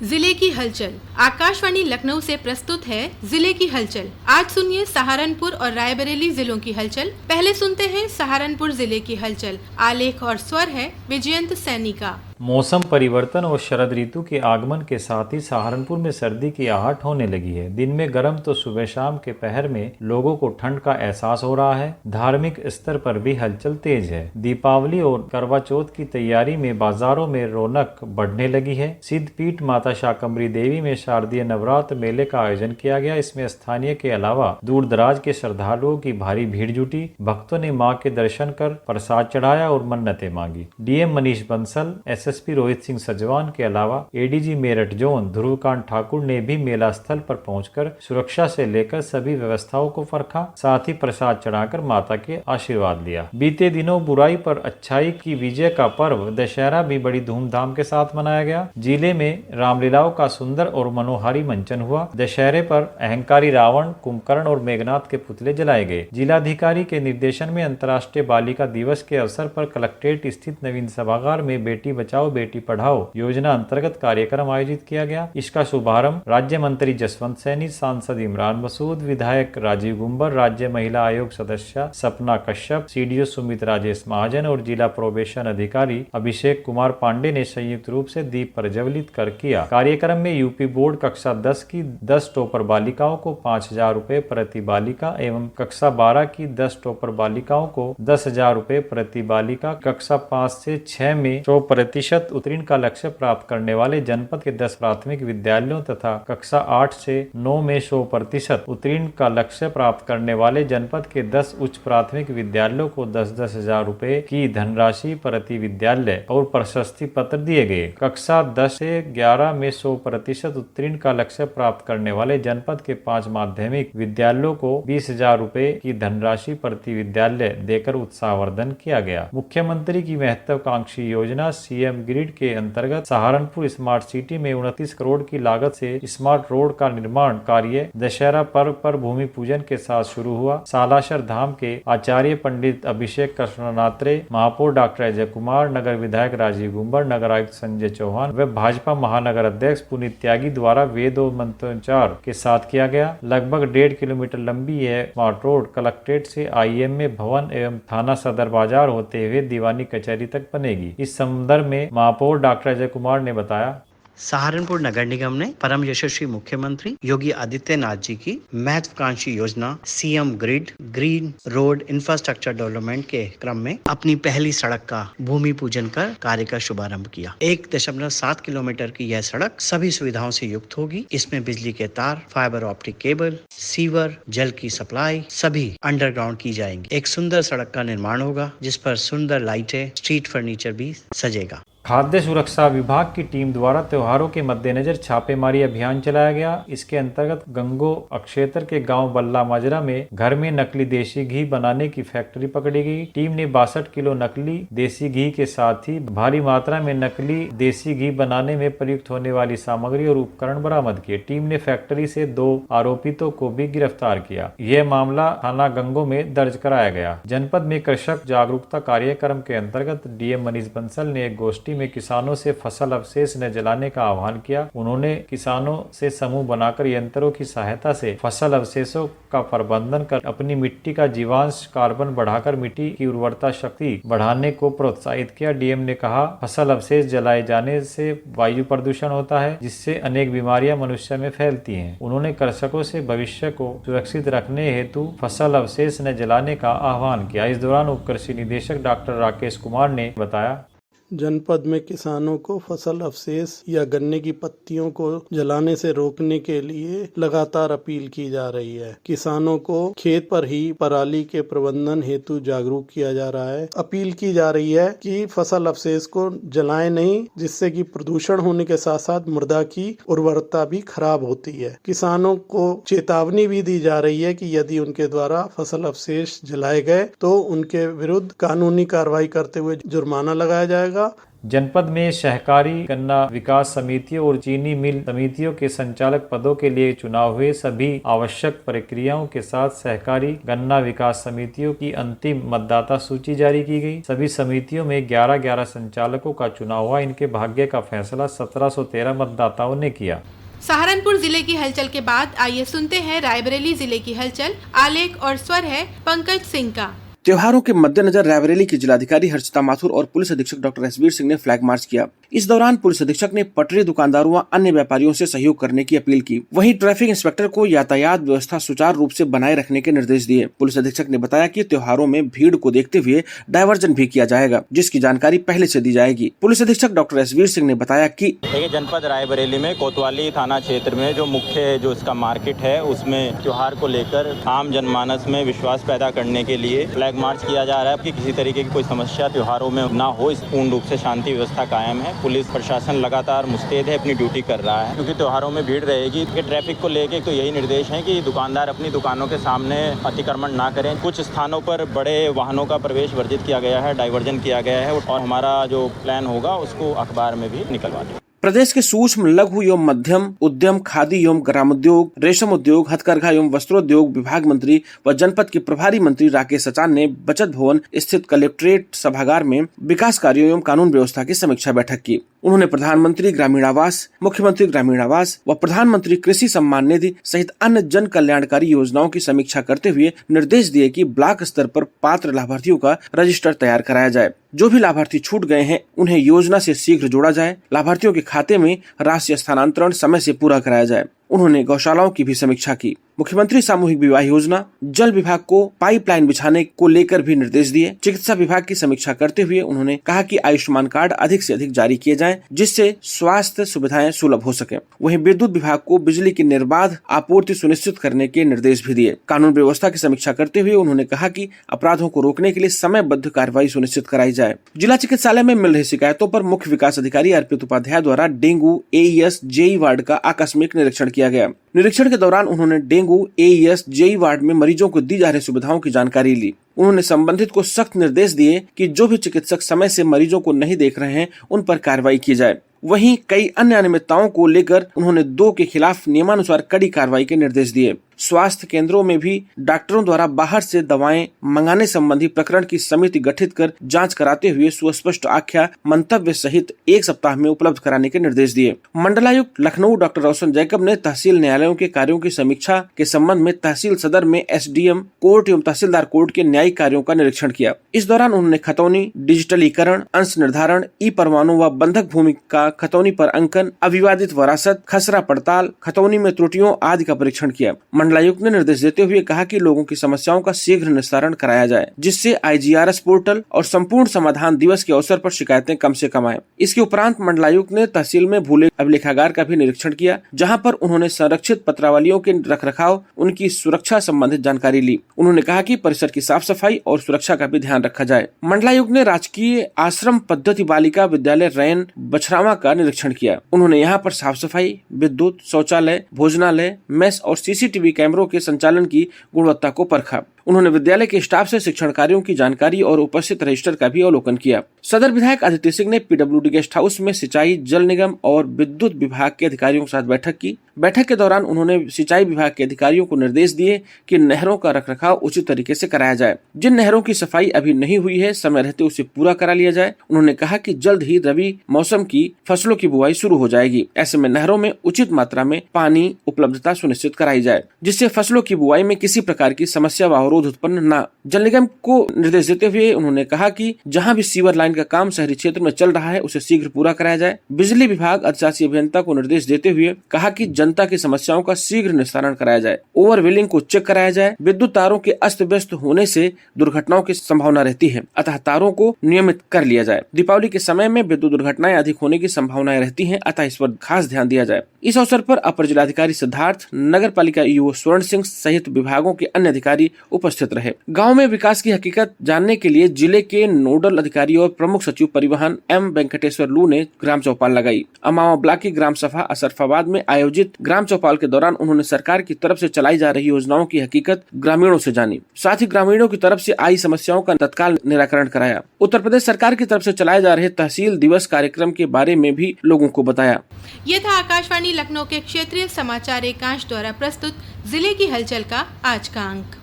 जिले की हलचल। आकाशवाणी लखनऊ से प्रस्तुत है जिले की हलचल। आज सुनिए सहारनपुर और रायबरेली जिलों की हलचल। पहले सुनते हैं सहारनपुर जिले की हलचल। आलेख और स्वर है विजयंत सैनी का। मौसम परिवर्तन और शरद ऋतु के आगमन के साथ ही सहारनपुर में सर्दी की आहट होने लगी है। दिन में गर्म तो सुबह शाम के पहर में लोगों को ठंड का एहसास हो रहा है। धार्मिक स्तर पर भी हलचल तेज है। दीपावली और करवा चौथ की तैयारी में बाजारों में रौनक बढ़ने लगी है। सिद्धपीठ माता शाकंभरी देवी में शारदीय नवरात्र मेले का आयोजन किया गया। इसमें स्थानीय के अलावा दूर दराज के श्रद्धालुओं की भारी भीड़ जुटी। भक्तों ने मां के दर्शन कर प्रसाद चढ़ाया और मन्नतें मांगी। डीएम मनीष बंसल, एसएसपी रोहित सिंह सजवान के अलावा एडीजी मेरठ जोन ध्रुवकांत ठाकुर ने भी मेला स्थल पर पहुंचकर सुरक्षा से लेकर सभी व्यवस्थाओं को परखा। साथ ही प्रसाद चढ़ाकर माता के आशीर्वाद लिया। बीते दिनों बुराई पर अच्छाई की विजय का पर्व दशहरा भी बड़ी धूमधाम के साथ मनाया गया। जिले में रामलीलाओं का सुंदर और मनोहारी मंचन हुआ। दशहरे पर अहंकारी रावण, कुंभकर्ण और मेघनाथ के पुतले जलाए गए। जिलाधिकारी के निर्देशन में अंतर्राष्ट्रीय बालिका दिवस के अवसर पर कलेक्ट्रेट स्थित नवीन सभागार में बेटी बचाओ बेटी पढ़ाओ योजना अंतर्गत कार्यक्रम आयोजित किया गया। इसका शुभारंभ राज्य मंत्री जसवंत सैनी, सांसद इमरान मसूद, विधायक राजीव गुंबर, राज्य महिला आयोग सदस्य सपना कश्यप, सीडीओ सुमित राजेश महाजन और जिला प्रोबेशन अधिकारी अभिषेक कुमार पांडे ने संयुक्त रूप से दीप प्रज्वलित कर किया। कार्यक्रम में यूपी बोर्ड कक्षा 10 की 10 टॉपर बालिकाओं को 5,000 रुपए प्रति बालिका एवं कक्षा 12 की 10 टॉपर बालिकाओं को 10,000 रुपए प्रति बालिका, कक्षा 5 से 6 में 100% उत्तीर्ण का लक्ष्य प्राप्त करने वाले जनपद के 10 प्राथमिक विद्यालयों तथा कक्षा 8 से 9 में 100% उत्तीर्ण का लक्ष्य प्राप्त करने वाले जनपद के 10 उच्च प्राथमिक विद्यालयों को 10-10 हजार रुपए की धनराशि प्रति विद्यालय और प्रशस्ति पत्र दिए गए। कक्षा 10 से 11 में 100% उत्तीर्ण का लक्ष्य प्राप्त करने वाले जनपद के 5 माध्यमिक विद्यालयों को 20,000 रुपए की धनराशि प्रति विद्यालय देकर उत्साहवर्धन किया गया। मुख्यमंत्री की महत्वाकांक्षी योजना सीएम ग्रिड के अंतर्गत सहारनपुर स्मार्ट सिटी में 29 करोड़ की लागत से स्मार्ट रोड का निर्माण कार्य दशहरा पर्व पर भूमि पूजन के साथ शुरू हुआ। सालासर धाम के आचार्य पंडित अभिषेक कृष्णनात्रे, महापौर डॉक्टर अजय कुमार, नगर विधायक राजीव गुंबर, नगर आयुक्त संजय चौहान व भाजपा महानगर अध्यक्ष पुनीत त्यागी द्वारा वेद और मंत्रोच्चार के साथ किया गया। लगभग 1.5 किलोमीटर लंबी यह स्मार्ट रोड कलेक्ट्रेट से आईएमए भवन एवं थाना सदर बाजार होते हुए दीवानी कचहरी तक बनेगी। इस संदर्भ में महापौर डॉक्टर अजय कुमार ने बताया, सहारनपुर नगर निगम ने परम यशस्वी मुख्यमंत्री योगी आदित्यनाथ जी की महत्वाकांक्षी योजना CM grid green road infrastructure development के क्रम में अपनी पहली सड़क का भूमि पूजन कर कार्य का शुभारंभ किया। 1.7 किलोमीटर की यह सड़क सभी सुविधाओं से युक्त होगी। इसमें बिजली के तार, फाइबर ऑप्टिक केबल, सीवर, जल की सप्लाई सभी अंडरग्राउंड की जाएंगी। एक सुंदर सड़क का निर्माण होगा जिस पर सुंदर लाइटें, स्ट्रीट फर्नीचर भी सजेगा। खाद्य सुरक्षा विभाग की टीम द्वारा त्योहारों के मद्देनजर छापेमारी अभियान चलाया गया। इसके अंतर्गत गंगो क्षेत्र के गांव बल्ला माजरा में घर में नकली देसी घी बनाने की फैक्ट्री पकड़ी गई। टीम ने 62 किलो नकली देसी घी के साथ ही भारी मात्रा में नकली देसी घी बनाने में प्रयुक्त होने वाली सामग्री और उपकरण बरामद किए। टीम ने फैक्ट्री से 2 आरोपितों को भी गिरफ्तार किया। यह मामला थाना गंगो में दर्ज कराया गया। जनपद में कृषक जागरूकता कार्यक्रम के अंतर्गत डीएम मनीष बंसल ने एक गोष्ठी में किसानों से फसल अवशेष न जलाने का आह्वान किया। उन्होंने किसानों से समूह बनाकर यंत्रों की सहायता से फसल अवशेषों का प्रबंधन कर अपनी मिट्टी का जीवांश कार्बन बढ़ाकर मिट्टी की उर्वरता शक्ति बढ़ाने को प्रोत्साहित किया। डीएम ने कहा, फसल अवशेष जलाए जाने से वायु प्रदूषण होता है जिससे अनेक बीमारियां मनुष्य में फैलती हैं। उन्होंने कृषकों से भविष्य को सुरक्षित रखने हेतु फसल अवशेष न जलाने का आह्वान किया। इस दौरान उप कृषि निदेशक डॉक्टर राकेश कुमार ने बताया, जनपद में किसानों को फसल अवशेष या गन्ने की पत्तियों को जलाने से रोकने के लिए लगातार अपील की जा रही है। किसानों को खेत पर ही पराली के प्रबंधन हेतु जागरूक किया जा रहा है। अपील की जा रही है कि फसल अवशेष को जलाएं नहीं, जिससे कि प्रदूषण होने के साथ साथ मृदा की उर्वरता भी खराब होती है। किसानों को चेतावनी भी दी जा रही है कि यदि उनके द्वारा फसल अवशेष जलाए गए तो उनके विरुद्ध कानूनी कार्रवाई करते हुए जुर्माना लगाया जाएगा। जनपद में सहकारी गन्ना विकास समितियों और चीनी मिल समितियों के संचालक पदों के लिए चुनाव हुए। सभी आवश्यक प्रक्रियाओं के साथ सहकारी गन्ना विकास समितियों की अंतिम मतदाता सूची जारी की गई। सभी समितियों में 11-11 संचालकों का चुनाव हुआ। इनके भाग्य का फैसला 1713 मतदाताओं ने किया। सहारनपुर जिले की हलचल के बाद आइए सुनते हैं रायबरेली जिले की हलचल। आलेख और स्वर है पंकज सिंह का। त्योहारों के मद्देनजर रायबरेली की जिलाधिकारी हर्षिता माथुर और पुलिस अधीक्षक डॉक्टर एसवीर सिंह ने फ्लैग मार्च किया। इस दौरान पुलिस अधीक्षक ने पटरी दुकानदारों व अन्य व्यापारियों से सहयोग करने की अपील की। वहीं ट्रैफिक इंस्पेक्टर को यातायात व्यवस्था सुचारू रूप से बनाए रखने के निर्देश दिए। पुलिस अधीक्षक ने बताया कि त्योहारों में भीड़ को देखते हुए डायवर्जन भी किया जाएगा, जिसकी जानकारी पहले से दी जाएगी। पुलिस अधीक्षक डॉक्टर एसवीर सिंह ने बताया कि जनपद रायबरेली में कोतवाली थाना क्षेत्र में जो मुख्य इसका मार्केट है, उसमें त्योहार को लेकर आम जनमानस में विश्वास पैदा करने के लिए फ्लैग मार्च किया जा रहा है कि किसी तरीके की कोई समस्या त्योहारों में ना हो। इस पूर्ण रूप से शांति व्यवस्था कायम है। पुलिस प्रशासन लगातार मुस्तैद है, अपनी ड्यूटी कर रहा है, क्योंकि त्योहारों में भीड़ रहेगी। ट्रैफिक को लेकर तो यही निर्देश है कि दुकानदार अपनी दुकानों के सामने अतिक्रमण ना करें। कुछ स्थानों पर बड़े वाहनों का प्रवेश वर्जित किया गया है, डाइवर्जन किया गया है और हमारा जो प्लान होगा उसको अखबार में भी निकलवा दें। प्रदेश के सूक्ष्म, लघु एवं मध्यम उद्यम, खादी एवं ग्रामोद्योग, रेशम उद्योग, हथकरघा एवं वस्त्रोद्योग विभाग मंत्री व जनपद के प्रभारी मंत्री राकेश सचान ने बचत भवन स्थित कलेक्ट्रेट सभागार में विकास कार्यों एवं कानून व्यवस्था की समीक्षा बैठक की। उन्होंने प्रधानमंत्री ग्रामीण आवास, मुख्यमंत्री ग्रामीण आवास व प्रधानमंत्री कृषि सम्मान निधि सहित अन्य जन कल्याणकारी योजनाओं की समीक्षा करते हुए निर्देश दिए कि ब्लॉक स्तर पर पात्र लाभार्थियों का रजिस्टर तैयार कराया जाए। जो भी लाभार्थी छूट गए हैं उन्हें योजना से शीघ्र जोड़ा जाए। लाभार्थियों के खाते में राशि स्थानांतरण समय से पूरा कराया जाए। उन्होंने गौशालाओं की भी समीक्षा की। मुख्यमंत्री सामूहिक विवाह योजना, जल विभाग को पाइपलाइन बिछाने को लेकर भी निर्देश दिए। चिकित्सा विभाग की समीक्षा करते हुए उन्होंने कहा कि आयुष्मान कार्ड अधिक से अधिक जारी किए जाएं, जिससे स्वास्थ्य सुविधाएं सुलभ हो सके। वहीं विद्युत विभाग को बिजली की निर्बाध आपूर्ति सुनिश्चित करने के निर्देश भी दिए। कानून व्यवस्था की समीक्षा करते हुए उन्होंने कहा कि अपराधों को रोकने के लिए समयबद्ध कार्रवाई सुनिश्चित कराई जाए। जिला चिकित्सालय में मिल रही शिकायतों पर मुख्य विकास अधिकारी अर्पित उपाध्याय द्वारा डेंगू, एईएस, जेई वार्ड का आकस्मिक निरीक्षण किया गया। निरीक्षण के दौरान उन्होंने डेंगू, एईएस, जेई वार्ड में मरीजों को दी जा रही सुविधाओं की जानकारी ली। उन्होंने संबंधित को सख्त निर्देश दिए कि जो भी चिकित्सक समय से मरीजों को नहीं देख रहे हैं उन पर कार्रवाई की जाए। वहीं कई अन्य अनियमितताओं को लेकर उन्होंने 2 के खिलाफ नियमानुसार कड़ी कार्रवाई के निर्देश दिए। स्वास्थ्य केंद्रों में भी डॉक्टरों द्वारा बाहर से दवाएं मंगाने संबंधी प्रकरण की समिति गठित कर जांच कराते हुए सुस्पष्ट आख्या मंतव्य सहित 1 सप्ताह में उपलब्ध कराने के निर्देश दिए। मंडलायुक्त लखनऊ डॉक्टर रोशन जैकब ने तहसील न्यायालयों के कार्यों की समीक्षा के संबंध में तहसील सदर में एसडीएम कोर्ट एवं तहसीलदार कोर्ट के न्यायिक कार्यों का निरीक्षण किया। इस दौरान उन्होंने खतौनी, डिजिटलीकरण, अंश निर्धारण, ई परवानों व बंधक भूमि का खतौनी पर अंकन, अविवादित वरासत, खसरा पड़ताल, खतौनी में त्रुटियों आदि का परीक्षण किया। मंडलायुक्त ने निर्देश देते हुए कहा कि लोगों की समस्याओं का शीघ्र निस्तारण कराया जाए, जिससे आईजीआरएस पोर्टल और संपूर्ण समाधान दिवस के अवसर पर शिकायतें कम से कम आए। इसके उपरांत मंडलायुक्त ने तहसील में भूले अभिलेखागार का भी निरीक्षण किया, जहां पर उन्होंने संरक्षित पत्रावलियों के रखरखाव, उनकी सुरक्षा संबंधित जानकारी ली। उन्होंने कहा कि परिसर की साफ सफाई और सुरक्षा का भी ध्यान रखा जाए। मंडलायुक्त ने राजकीय आश्रम पद्धति बालिका विद्यालय रैन बछरावा का निरीक्षण किया। उन्होंने यहाँ पर साफ सफाई, विद्युत, शौचालय, भोजनालय, मेस और सीसीटीवी कैमरों के संचालन की गुणवत्ता को परखा। उन्होंने विद्यालय के स्टाफ से शिक्षण कार्यों की जानकारी और उपस्थित रजिस्टर का भी अवलोकन किया। सदर विधायक आदित्य सिंह ने पीडब्ल्यूडी गेस्ट हाउस में सिंचाई, जल निगम और विद्युत विभाग के अधिकारियों के साथ बैठक की। बैठक के दौरान उन्होंने सिंचाई विभाग के अधिकारियों को निर्देश दिए कि नहरों का रखरखाव उचित तरीके से कराया जाए। जिन नहरों की सफाई अभी नहीं हुई है, समय रहते उसे पूरा करा लिया जाए। उन्होंने कहा कि जल्द ही रबी मौसम की फसलों की बुआई शुरू हो जाएगी। ऐसे में नहरों में उचित मात्रा में पानी उपलब्धता सुनिश्चित कराई जाए, जिससे फसलों की बुआई में किसी प्रकार की समस्या व अवरोध उत्पन्न न। जल निगम को निर्देश देते हुए उन्होंने कहा कि जहां भी सीवर लाइन का काम शहरी क्षेत्र में चल रहा है उसे शीघ्र पूरा कराया जाए। बिजली विभाग अधिशासी अभियंता को निर्देश देते हुए कहा कि जनता की समस्याओं का शीघ्र निस्तारण कराया जाए। ओवरवेलिंग को चेक कराया जाए। विद्युत तारों के अस्त व्यस्त होने से दुर्घटनाओं की संभावना रहती है, अतः तारों को नियमित कर लिया जाए। दीपावली के समय में विद्युत दुर्घटनाएं अधिक होने की संभावनाएं रहती है, अतः इस पर खास ध्यान दिया जाए। इस अवसर पर अपर जिलाधिकारी सिद्धार्थ, नगर पालिका ईओ स्वर्ण सिंह सहित विभागों के अन्य अधिकारी उपस्थित उपस्थित रहे। गाँव में विकास की हकीकत जानने के लिए जिले के नोडल अधिकारी और प्रमुख सचिव परिवहन एम वेंकटेश्वर लू ने ग्राम चौपाल लगाई। अमावा ब्लॉक की ग्राम सभा असरफाबाद में आयोजित ग्राम चौपाल के दौरान उन्होंने सरकार की तरफ से चलाई जा रही योजनाओं की हकीकत ग्रामीणों से जानी, साथ ही ग्रामीणों की तरफ से आई समस्याओं का तत्काल निराकरण कराया। उत्तर प्रदेश सरकार की तरफ से चलाए जा रहे तहसील दिवस कार्यक्रम के बारे में भी लोगों को बताया। ये था आकाशवाणी लखनऊ के क्षेत्रीय समाचार एकांश द्वारा प्रस्तुत जिले की हलचल का आज का अंक।